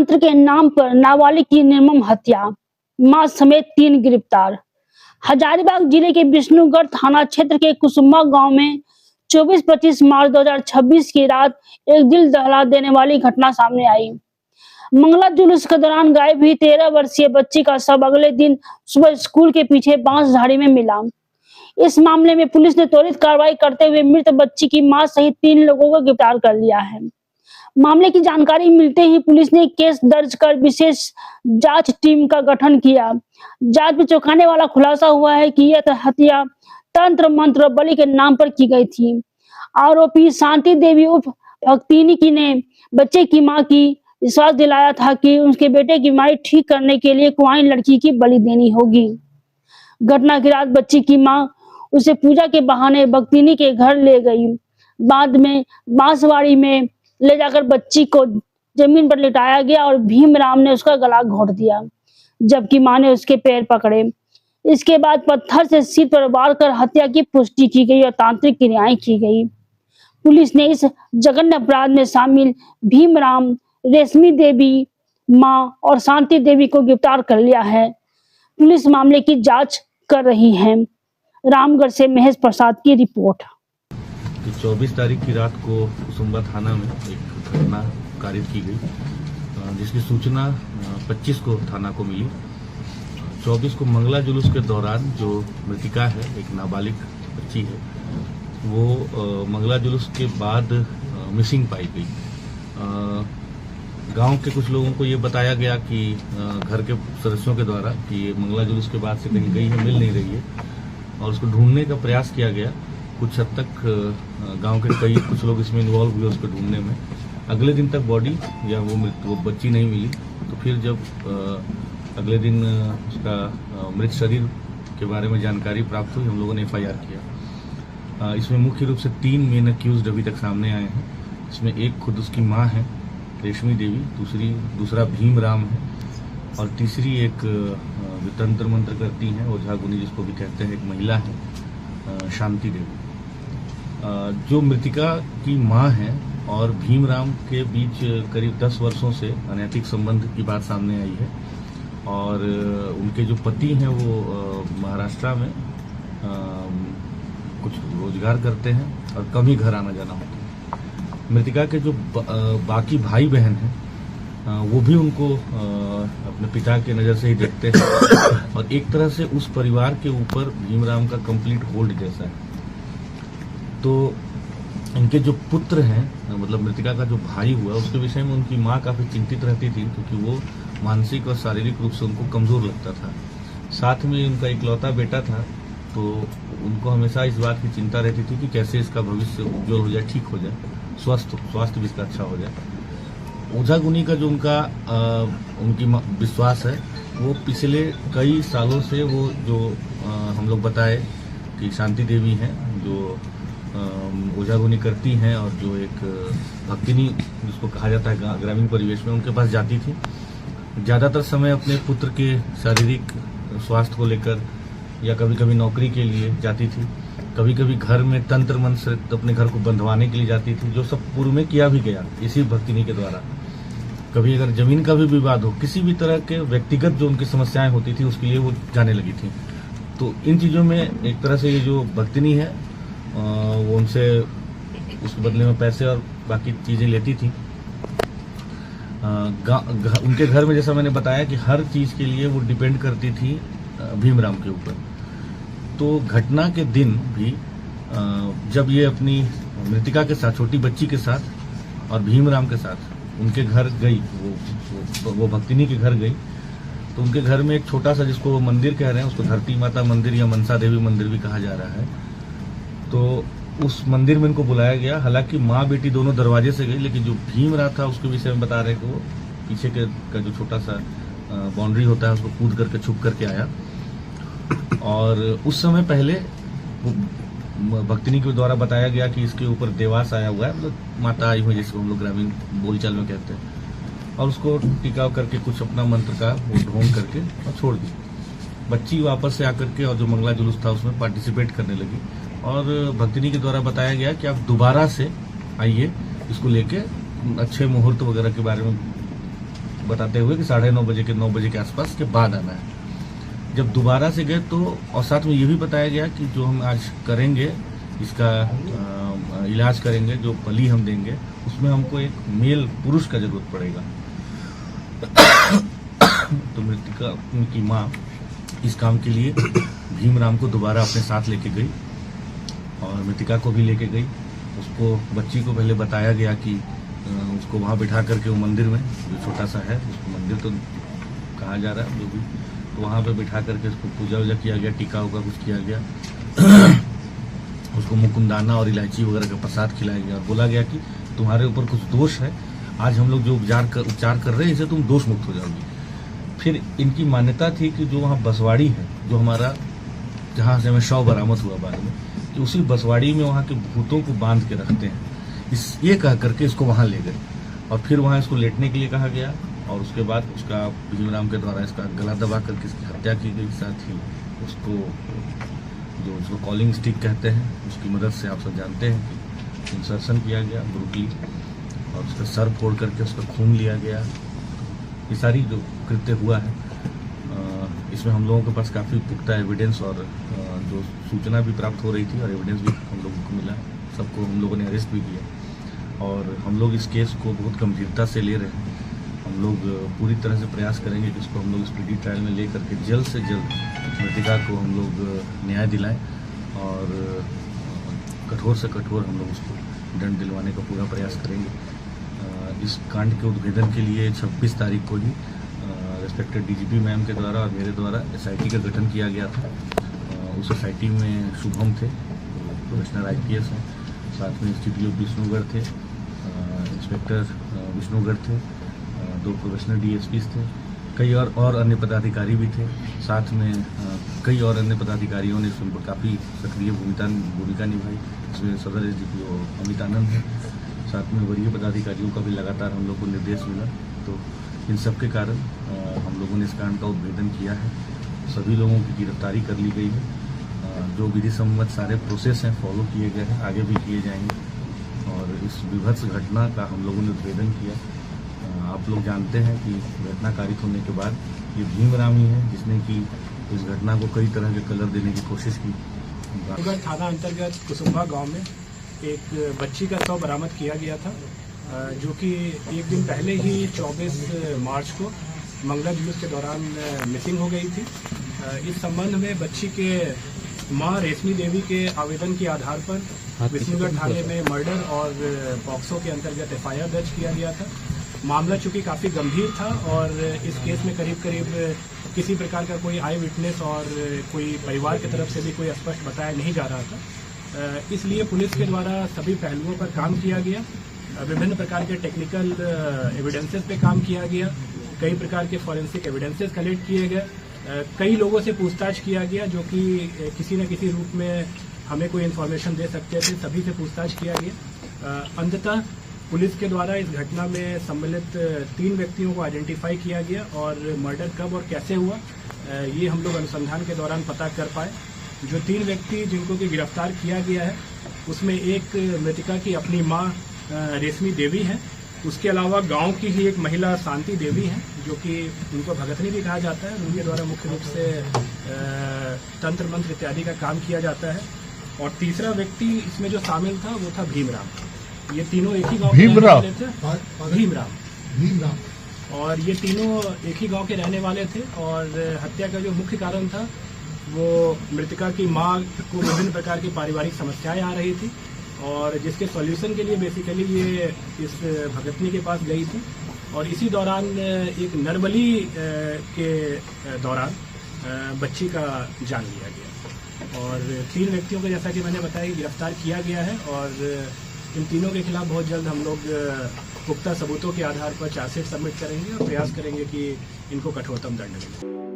मंत्र के नाम पर नाबालिग की निर्मम हत्या, मां समेत 3 गिरफ्तार। हजारीबाग जिले के विष्णुगढ़ थाना क्षेत्र के कुसुम्बा गांव में 24-25 मार्च 2026 की रात एक दिल दहला देने वाली घटना सामने आई। मंगला जुलूस के दौरान गायब हुई 13 वर्षीय बच्ची का शव अगले दिन सुबह स्कूल के पीछे बांसझाड़ी में मिला। इस मामले में पुलिस ने त्वरित कार्रवाई करते हुए मृत बच्ची की मां सहित 3 लोगों को गिरफ्तार कर लिया है। मामले की जानकारी मिलते ही पुलिस ने केस दर्ज कर विशेष जांच टीम का गठन किया। जांच में चौंकाने वाला खुलासा हुआ है कि यह हत्या तंत्र मंत्र बलि के नाम पर की गई थी। आरोपी शांति देवी उर्फ भक्तिनी की ने बच्चे की मां की विश्वास दिलाया था कि उसके बेटे की बीमारी ठीक करने के लिए कुंवारी लड़की की बलि देनी होगी। घटना की रात बच्ची की मां उसे पूजा के बहाने भक्तिनी के घर ले गई। बाद में बांसवाड़ी में ले जाकर बच्ची को जमीन पर लिटाया गया और भीमराम ने उसका गला घोंट दिया, जबकि मां ने उसके पैर पकड़े। इसके बाद पत्थर से सिर पर वार कर हत्या की पुष्टि की गई और तांत्रिक क्रियाएं की गई। पुलिस ने इस जघन्य अपराध में शामिल भीमराम, रेशमी देवी मां और शांति देवी को गिरफ्तार कर लिया है। पुलिस मामले की जांच कर रही है। रामगढ़ से महेश प्रसाद की रिपोर्ट। 24 तारीख की रात को कुसुम्बा थाना में एक घटना कारित की गई, जिसकी सूचना 25 को थाना को मिली। 24 को मंगला जुलूस के दौरान जो मृतिका है, एक नाबालिग बच्ची है, वो मंगला जुलूस के बाद मिसिंग पाई गई। गांव के कुछ लोगों को ये बताया गया कि घर के सदस्यों के द्वारा कि ये मंगला जुलूस के बाद से कहीं गई है, मिल नहीं रही है, और उसको ढूंढने का प्रयास किया गया। कुछ हद तक गांव के कुछ लोग इसमें इन्वॉल्व हुए उसको ढूंढने में। अगले दिन तक बॉडी या वो बच्ची नहीं मिली। तो फिर जब अगले दिन उसका मृत शरीर के बारे में जानकारी प्राप्त हुई, हम लोगों ने FIR किया। इसमें मुख्य रूप से 3 मेन अक्यूज्ड अभी तक सामने आए हैं। इसमें एक खुद उसकी माँ है रेशमी देवी, दूसरा भीमराम है, और तीसरी एक तंत्र मंत्र करती हैं ओझा गुनी जिसको भी कहते हैं, एक महिला है शांति देवी। जो मृतिका की मां है और भीमराम के बीच करीब 10 वर्षों से अनैतिक संबंध की बात सामने आई है, और उनके जो पति हैं वो महाराष्ट्र में कुछ रोजगार करते हैं और कम ही घर आना जाना होता है। मृतिका के जो बाकी भाई बहन हैं वो भी उनको अपने पिता के नज़र से ही देखते हैं, और एक तरह से उस परिवार के ऊपर भीमराम का कंप्लीट होल्ड जैसा है। तो इनके जो पुत्र हैं, मतलब मृतिका का जो भाई हुआ, उसके विषय में उनकी माँ काफ़ी चिंतित रहती थी, क्योंकि वो मानसिक और शारीरिक रूप से उनको कमज़ोर लगता था। साथ में उनका इकलौता बेटा था, तो उनको हमेशा इस बात की चिंता रहती थी कि कैसे इसका भविष्य उज्जवल हो जाए, ठीक हो जाए, स्वास्थ्य भी इसका अच्छा हो जाए। ओझा गुनी का जो उनकी विश्वास है, वो पिछले कई सालों से वो जो हम लोग बताए कि शांति देवी हैं, जो ओझा गुनी करती हैं, और जो एक भक्तिनी जिसको कहा जाता है ग्रामीण परिवेश में, उनके पास जाती थी। ज़्यादातर समय अपने पुत्र के शारीरिक स्वास्थ्य को लेकर या कभी कभी नौकरी के लिए जाती थी, कभी कभी घर में तंत्र मंत्र से अपने घर को बंधवाने के लिए जाती थी, जो सब पूर्व में किया भी गया इसी भक्तिनी के द्वारा। कभी अगर जमीन का भी विवाद हो, किसी भी तरह के व्यक्तिगत जो उनकी समस्याएं होती थी, उसके लिए वो जाने लगी थी। तो इन चीज़ों में एक तरह से ये जो भक्तिनी है वो उनसे उसके बदले में पैसे और बाकी चीज़ें लेती थी। उनके घर में जैसा मैंने बताया कि हर चीज़ के लिए वो डिपेंड करती थी भीमराम के ऊपर। तो घटना के दिन भी जब ये अपनी मृतिका के साथ, छोटी बच्ची के साथ और भीमराम के साथ उनके घर गई, वो भक्तिनी के घर गई, तो उनके घर में एक छोटा सा, जिसको वो मंदिर कह रहे हैं, उसको धरती माता मंदिर या मनसा देवी मंदिर भी कहा जा रहा है, तो उस मंदिर में इनको बुलाया गया। हालांकि माँ बेटी दोनों दरवाजे से गई, लेकिन जो भीमराम था उसके विषय में बता रहे कि वो पीछे का जो छोटा सा बाउंड्री होता है उसको कूद करके छुप करके आया। और उस समय पहले भक्तिनी के द्वारा बताया गया कि इसके ऊपर देवास आया हुआ है, मतलब माता आई हुई, जिसको हम लोग ग्रामीण बोलचाल में कहते हैं, और उसको टिकाव करके कुछ अपना मंत्र का वो ढोंग करके और छोड़ दी। बच्ची वापस से आकर के और जो मंगला जुलूस था उसमें पार्टिसिपेट करने लगी, और भक्तिनी के द्वारा बताया गया कि आप दोबारा से आइए, इसको लेके अच्छे मुहूर्त वगैरह के बारे में बताते हुए कि 9:30 बजे के 9 बजे के आसपास के बाद आना है। जब दोबारा से गए तो और साथ में ये भी बताया गया कि जो हम आज करेंगे इसका इलाज करेंगे, जो बलि हम देंगे उसमें हमको एक मेल पुरुष का जरूरत पड़ेगा। तो मृतिका की माँ इस काम के लिए भीमराम को दोबारा अपने साथ लेके गई और मृतिका को भी लेके गई। उसको बच्ची को पहले बताया गया कि उसको वहाँ बिठा करके वो मंदिर में जो छोटा सा है, उसको मंदिर तो कहा जा रहा है जो भी, तो वहाँ पे बिठा करके उसको पूजा वूजा किया गया, टीका उका कुछ किया गया। उसको मुकुंदाना और इलायची वगैरह का प्रसाद खिलाया गया और बोला गया कि तुम्हारे ऊपर कुछ दोष है, आज हम लोग जो उपचार कर रहे हैं इसे तुम दोष मुक्त हो जाओगी। फिर इनकी मान्यता थी कि जो वहाँ बसवाड़ी है, जो हमारा जहाँ से हमें शव बरामद हुआ बाद में, कि उसी बसवाड़ी में वहाँ के भूतों को बांध के रखते हैं। ये कह करके इसको वहाँ ले गए और फिर वहाँ इसको लेटने के लिए कहा गया और उसके बाद उसका भीमराम के द्वारा इसका गला दबा करके इसकी हत्या की गई। साथ ही उसको कॉलिंग स्टिक कहते हैं, उसकी मदद से आप सब जानते हैं कि इंसर्शन किया गया ब्रूटली और उसका सर फोड़ करके उसका खून लिया गया। ये सारी जो कृत्य हुआ है इसमें हम लोगों के पास काफ़ी पुख्ता एविडेंस और जो सूचना भी प्राप्त हो रही थी और एविडेंस भी हम लोगों को मिला। सबको हम लोगों ने अरेस्ट भी किया और हम लोग इस केस को बहुत गंभीरता से ले रहे हैं। हम लोग पूरी तरह से प्रयास करेंगे कि इसको हम लोग स्पीडी ट्रायल में ले करके जल्द से जल्द मृतिका को हम लोग न्याय दिलाएं और कठोर से कठोर हम लोग उसको दंड दिलवाने का पूरा प्रयास करेंगे। इस कांड के उद्भेदन के लिए 26 तारीख को ही रेस्पेक्टेड डीजीपी मैम के द्वारा और मेरे द्वारा SIT का गठन किया गया था। उस SIT में शुभम थे, प्रोफेशनल IPS हैं, साथ में STPO विष्णुगढ़ थे, इंस्पेक्टर विष्णुगढ़ थे, 2 प्रोफेशनल DSPs थे, कई और अन्य पदाधिकारी भी थे। साथ में कई और अन्य पदाधिकारियों ने इसमें काफ़ी सक्रिय भूमिका निभाई। इसमें सदर SDPO अमित आनंद है, साथ में वरीय पदाधिकारियों का भी लगातार हम लोग को निर्देश मिला। तो इन सब के कारण हम लोगों ने इस कांड का उद्भेदन किया है। सभी लोगों की गिरफ्तारी कर ली गई है। जो विधि सम्मत सारे प्रोसेस हैं फॉलो किए गए हैं, आगे भी किए जाएंगे और इस विभत्स घटना का हम लोगों ने उद्भेदन किया। आप लोग जानते हैं कि घटना कारित होने के बाद ये भीमराम ही है जिसने कि इस घटना को कई तरह के कलर देने की कोशिश की। थाना अंतर्गत कुसुम्भा गांव में एक बच्ची का शव बरामद किया गया था, जो कि एक दिन पहले ही 24 मार्च को मंगला जुलूस के दौरान मिसिंग हो गई थी। इस संबंध में बच्ची के मां रेशमी देवी के आवेदन के आधार पर विष्णुगढ़ थाने में मर्डर और पॉक्सो के अंतर्गत FIR दर्ज किया गया था। मामला चूंकि काफ़ी गंभीर था और इस केस में करीब करीब किसी प्रकार का कोई आई विटनेस और कोई परिवार की तरफ से भी कोई स्पष्ट बताया नहीं जा रहा था, इसलिए पुलिस के द्वारा सभी पहलुओं पर काम किया गया। विभिन्न प्रकार के टेक्निकल एविडेंसेस पे काम किया गया, कई प्रकार के फॉरेंसिक एविडेंसेस कलेक्ट किए गए, कई लोगों से पूछताछ किया गया जो कि किसी न किसी रूप में हमें कोई इन्फॉर्मेशन दे सकते थे, सभी से पूछताछ किया गया। अंततः पुलिस के द्वारा इस घटना में सम्मिलित 3 व्यक्तियों को आइडेंटिफाई किया गया और मर्डर कब और कैसे हुआ ये हम लोग अनुसंधान के दौरान पता कर पाए। जो 3 व्यक्ति जिनको कि गिरफ्तार किया गया है उसमें एक मृतिका की अपनी मां रेशमी देवी है, उसके अलावा गांव की ही एक महिला शांति देवी है जो कि उनको भगतनी भी कहा जाता है। उनके द्वारा मुख्य रूप से तंत्र मंत्र इत्यादि का काम किया जाता है। और तीसरा व्यक्ति इसमें जो शामिल था वो था भीमराम। ये तीनों एक ही गांव के रहने वाले थे। भीमराम और ये तीनों एक ही गांव के रहने वाले थे और हत्या का जो मुख्य कारण था वो मृतिका की मां को विभिन्न प्रकार की पारिवारिक समस्याएं आ रही थी और जिसके सॉल्यूशन के लिए बेसिकली ये इस भगतनी के पास गई थी और इसी दौरान एक नरबली के दौरान बच्ची का जान लिया गया और 3 व्यक्तियों को जैसा कि मैंने बताया कि गिरफ्तार किया गया है और इन तीनों के खिलाफ बहुत जल्द हम लोग पुख्ता सबूतों के आधार पर चार्जशीट सबमिट करेंगे और प्रयास करेंगे कि इनको कठोरतम दंड मिले।